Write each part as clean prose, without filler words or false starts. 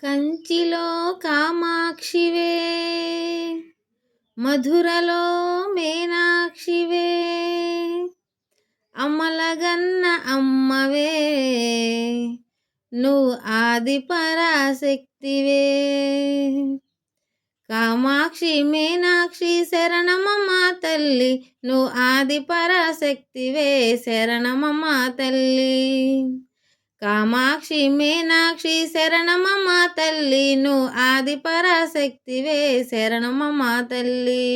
కంచిలో కామాక్షివే, మధురలో మీనాక్షివే, అమలగన్న అమ్మవే, నువ్వు ఆది పరాశక్తివే. కామాక్షి మీనాక్షి శరణమమ్మ తల్లి, నువ్వు ఆది పరాశక్తివే, శరణమమ్మ తల్లి. కామాక్షి మీనాక్షి శరణమమ్మ తల్లి, నువ్వు ఆది పరాశక్తివే, శరణమమ్మ తల్లి.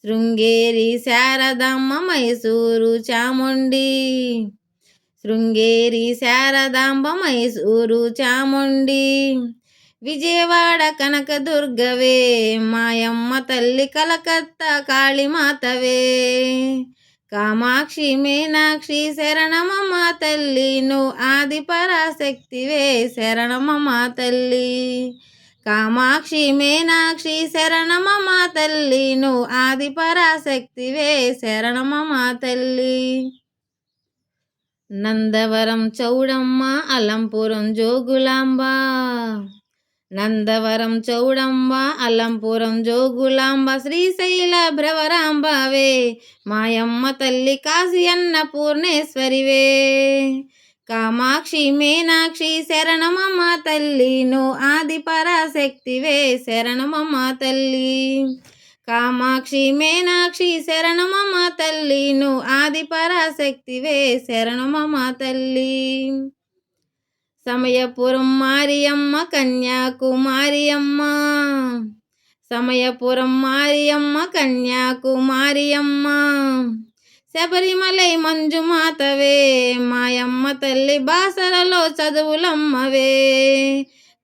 శృంగేరి శారదమ్మ మైసూరు చాముండి, శృంగేరి శారదాంబ మైసూరు చాముండి, విజయవాడ కనకదుర్గవే, మాయమ్మ తల్లి కలకత్తా కాళీమాతవే. కామాక్షి మీనాక్షి శరణమమ్మ తల్లి, నువ్వు ఆది పరాశక్తివే, శరణమమ్మ తల్లి. కామాక్షి మీనాక్షి శరణమమ్మ తల్లి, నువ్వు ఆది పరాశక్తివే, శరణమమ్మ తల్లి. నందవరం చౌడమ్మ అలంపురం జోగులాంబ, నందవరం చౌడమ్మ అల్లంపురం జోగులాంబ, శ్రీశైల భ్రవరాంబవే, మాయమ్మ తల్లి కాశీ అన్నపూర్ణేశ్వరివే. కామాక్షి మీనాక్షి శరణమమ్మ తల్లి, నువ్వు ఆది పరాశక్తివే, శరణమమ్మ తల్లి. కామాక్షి మీనాక్షి శరణమమ్మ తల్లి, నువ్వు ఆది పరాశక్తివే, శరణమమ్మ తల్లి. సమయపురం మారియమ్మ కన్యాకుమారియమ్మ, సమయపురం మారియమ్మ కన్యాకుమారియమ్మ, శబరిమలై మంజుమాతవే, మాయమ్మ తల్లి బాసరలో చదువులమ్మవే.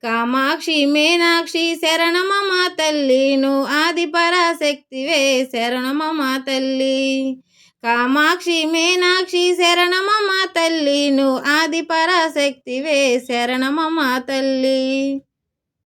కామాక్షి మీనాక్షి శరణమమ్మ తల్లి, నువ్వు ఆది పరాశక్తివే, శరణమమ్మ తల్లి. కామాక్షి మీనాక్షి శరణమమ్మ తల్లి, నువ్వు ఆది పరాశక్తివే, శరణమమ్మ తల్లి.